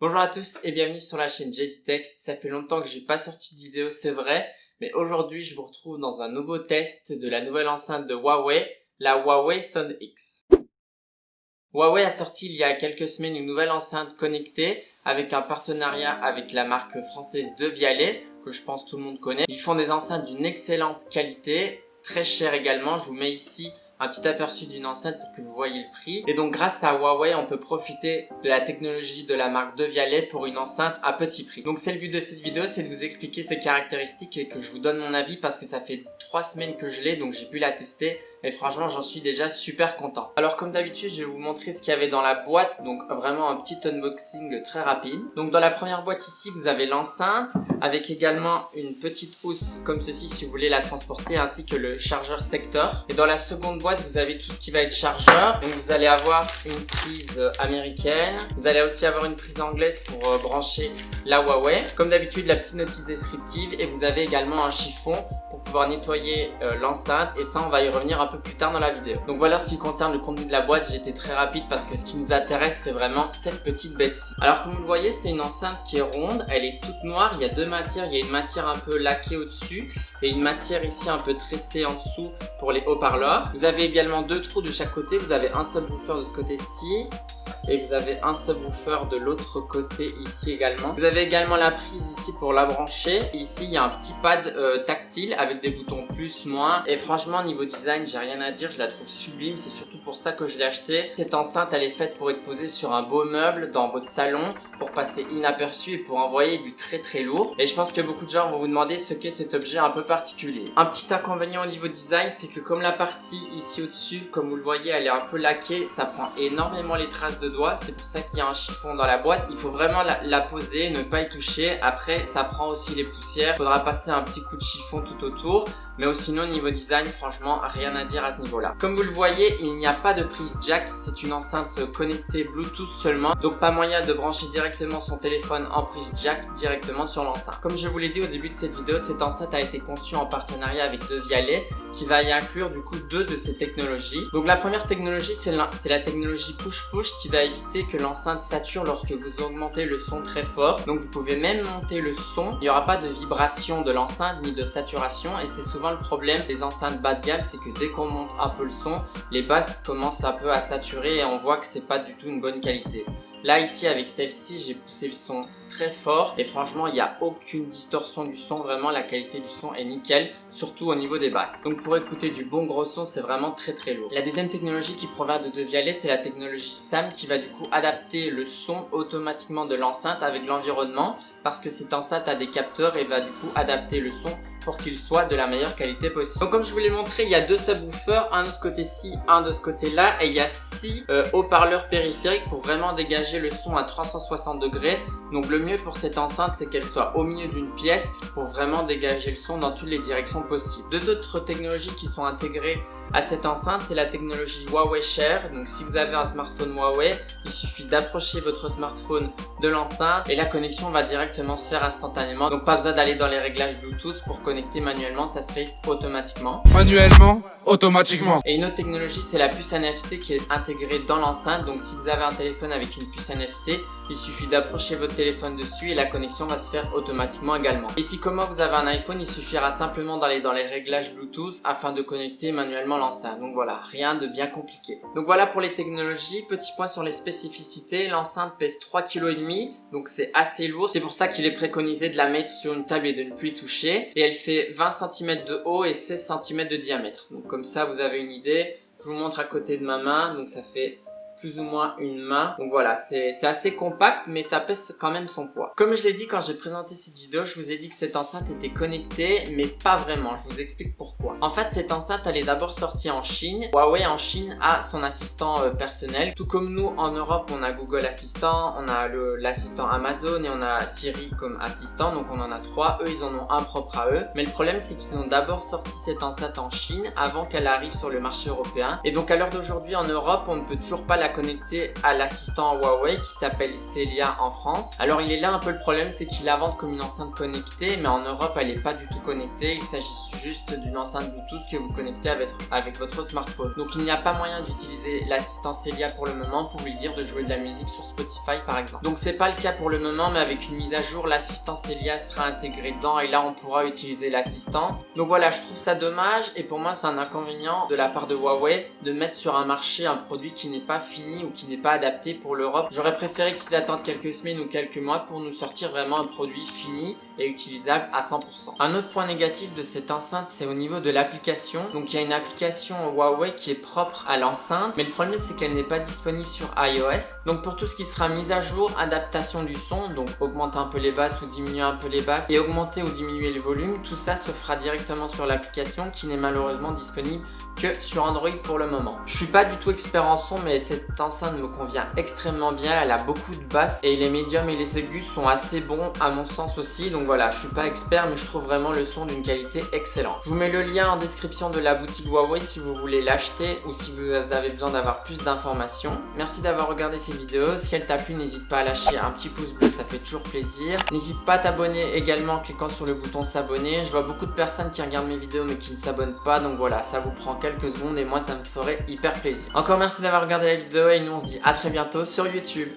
Bonjour à tous et bienvenue sur la chaîne JZTech. Ça fait longtemps que j'ai pas sorti de vidéo, c'est vrai, mais aujourd'hui je vous retrouve dans un nouveau test de la nouvelle enceinte de Huawei, la Huawei Sound X. Huawei a sorti il y a quelques semaines une nouvelle enceinte connectée avec un partenariat avec la marque française Devialet, que je pense tout le monde connaît. Ils font des enceintes d'une excellente qualité, très chères également. Je vous mets ici un petit aperçu d'une enceinte pour que vous voyez le prix. Et donc grâce à Huawei, on peut profiter de la technologie de la marque Devialet pour une enceinte à petit prix. Donc c'est le but de cette vidéo, c'est de vous expliquer ses caractéristiques et que je vous donne mon avis parce que ça fait 3 semaines que je l'ai, donc j'ai pu la tester. Et franchement, j'en suis déjà super content. Alors comme d'habitude, je vais vous montrer ce qu'il y avait dans la boîte. Donc vraiment un petit unboxing très rapide. Donc dans la première boîte ici, vous avez l'enceinte avec également une petite housse comme ceci si vous voulez la transporter, ainsi que le chargeur secteur. Et dans la seconde boîte, vous avez tout ce qui va être chargeur. Donc vous allez avoir une prise américaine. Vous allez aussi avoir une prise anglaise pour brancher la Huawei. Comme d'habitude, la petite notice descriptive. Et vous avez également un chiffon pour pouvoir nettoyer l'enceinte. Et ça, on va y revenir un peu plus tard dans la vidéo. Donc voilà ce qui concerne le contenu de la boîte. J'ai été très rapide parce que ce qui nous intéresse, c'est vraiment cette petite bête-ci. Alors comme vous le voyez, c'est une enceinte qui est ronde. Elle est toute noire. Il y a deux matières. Il y a une matière un peu laquée au-dessus et une matière ici un peu tressée en dessous pour les haut-parleurs. Vous avez également deux trous de chaque côté. Vous avez un subwoofer de ce côté-ci et vous avez un subwoofer de l'autre côté ici également. Vous avez également la prise ici pour la brancher. Ici il y a un petit pad tactile avec des boutons plus, moins, et franchement niveau design j'ai rien à dire, je la trouve sublime. C'est surtout pour ça que je l'ai acheté. Cette enceinte elle est faite pour être posée sur un beau meuble dans votre salon, pour passer inaperçu et pour envoyer du très lourd. Et je pense que beaucoup de gens vont vous demander ce qu'est cet objet un peu particulier. Un petit inconvénient au niveau design, c'est que comme la partie ici au dessus, comme vous le voyez, elle est un peu laquée, ça prend énormément les traces de doigts. C'est pour ça qu'il y a un chiffon dans la boîte. Il faut vraiment la poser, ne pas y toucher. Après ça prend aussi les poussières, il faudra passer un petit coup de chiffon tout autour. Mais sinon niveau design, franchement rien à dire à ce niveau là. Comme vous le voyez, il n'y a pas de prise jack, c'est une enceinte connectée Bluetooth seulement, donc pas moyen de brancher directement son téléphone en prise jack directement sur l'enceinte. Comme je vous l'ai dit au début de cette vidéo, cette enceinte a été conçue en partenariat avec Devialet, qui va y inclure du coup deux de ces technologies. Donc la première technologie, c'est la technologie push-push, qui va éviter que l'enceinte sature lorsque vous augmentez le son très fort. Donc vous pouvez même monter le son, il n'y aura pas de vibration de l'enceinte ni de saturation, et c'est souvent le problème des enceintes bas de gamme, c'est que dès qu'on monte un peu le son, les basses commencent un peu à saturer et on voit que c'est pas du tout une bonne qualité. Là ici avec celle-ci, j'ai poussé le son très fort et franchement il n'y a aucune distorsion du son, vraiment la qualité du son est nickel, surtout au niveau des basses. Donc pour écouter du bon gros son, c'est vraiment très lourd. La deuxième technologie qui provient de Devialet, c'est la technologie SAM, qui va du coup adapter le son automatiquement de l'enceinte avec l'environnement, parce que cette enceinte a des capteurs et va du coup adapter le son pour qu'il soit de la meilleure qualité possible. Donc comme je vous l'ai montré, il y a deux subwoofers, un de ce côté-ci, un de ce côté-là, et il y a 6 haut-parleurs périphériques pour vraiment dégager le son à 360 degrés. Donc le mieux pour cette enceinte, c'est qu'elle soit au milieu d'une pièce pour vraiment dégager le son dans toutes les directions possibles. Deux autres technologies qui sont intégrées à cette enceinte, c'est la technologie Huawei Share. Donc si vous avez un smartphone Huawei, il suffit d'approcher votre smartphone de l'enceinte et la connexion va directement se faire instantanément. Donc pas besoin d'aller dans les réglages Bluetooth pour connecter manuellement, ça se fait automatiquement. Automatiquement. Et une autre technologie, c'est la puce NFC qui est intégrée dans l'enceinte. Donc si vous avez un téléphone avec une puce NFC, il suffit d'approcher votre téléphone dessus et la connexion va se faire automatiquement également. Et si comme moi vous avez un iPhone, il suffira simplement d'aller dans les réglages Bluetooth afin de connecter manuellement l'enceinte. Donc voilà, rien de bien compliqué. Donc voilà pour les technologies. Petit point sur les spécificités, l'enceinte pèse 3,5 kg, donc c'est assez lourd. C'est pour ça qu'il est préconisé de la mettre sur une table et de ne plus y toucher. Et elle fait 20 cm de haut et 16 cm de diamètre. Donc comme ça vous avez une idée. Je vous montre à côté de ma main, donc ça fait plus ou moins une main. Donc voilà, c'est assez compact, mais ça pèse quand même son poids. Comme je l'ai dit quand j'ai présenté cette vidéo, je vous ai dit que cette enceinte était connectée, mais pas vraiment. Je vous explique pourquoi. En fait, cette enceinte, elle est d'abord sortie en Chine. Huawei en Chine a son assistant personnel. Tout comme nous, en Europe, on a Google Assistant, on a l'assistant Amazon et on a Siri comme assistant. Donc on en a 3. Eux, ils en ont un propre à eux. Mais le problème, c'est qu'ils ont d'abord sorti cette enceinte en Chine avant qu'elle arrive sur le marché européen. Et donc à l'heure d'aujourd'hui, en Europe, on ne peut toujours pas la connecter à l'assistant Huawei qui s'appelle Celia en France. Alors il est là un peu le problème, c'est qu'il la vend comme une enceinte connectée, mais en Europe elle n'est pas du tout connectée. Il s'agit juste d'une enceinte Bluetooth que vous connectez avec votre smartphone. Donc il n'y a pas moyen d'utiliser l'assistant Celia pour le moment pour lui dire de jouer de la musique sur Spotify par exemple. Donc c'est pas le cas pour le moment, mais avec une mise à jour, l'assistant Celia sera intégré dedans et là on pourra utiliser l'assistant. Donc voilà, je trouve ça dommage et pour moi c'est un inconvénient de la part de Huawei de mettre sur un marché un produit qui n'est pas fini ou qui n'est pas adapté pour l'Europe. J'aurais préféré qu'ils attendent quelques semaines ou quelques mois pour nous sortir vraiment un produit fini et utilisable à 100%. Un autre point négatif de cette enceinte, c'est au niveau de l'application. Donc il y a une application Huawei qui est propre à l'enceinte, mais le problème c'est qu'elle n'est pas disponible sur iOS. Donc pour tout ce qui sera mise à jour, adaptation du son, donc augmenter un peu les basses ou diminuer un peu les basses et augmenter ou diminuer le volume, tout ça se fera directement sur l'application qui n'est malheureusement disponible que sur Android pour le moment. Je suis pas du tout expert en son, mais cette enceinte me convient extrêmement bien. Elle a beaucoup de basses et les médiums et les aigus sont assez bons à mon sens aussi. Donc voilà, je suis pas expert, mais je trouve vraiment le son d'une qualité excellente. Je vous mets le lien en description de la boutique Huawei si vous voulez l'acheter ou si vous avez besoin d'avoir plus d'informations. Merci d'avoir regardé cette vidéo. Si elle t'a plu, n'hésite pas à lâcher un petit pouce bleu, ça fait toujours plaisir. N'hésite pas à t'abonner également en cliquant sur le bouton s'abonner. Je vois beaucoup de personnes qui regardent mes vidéos mais qui ne s'abonnent pas, donc voilà, ça vous prend quelques secondes et moi ça me ferait hyper plaisir. Encore merci d'avoir regardé la vidéo et nous on se dit à très bientôt sur YouTube.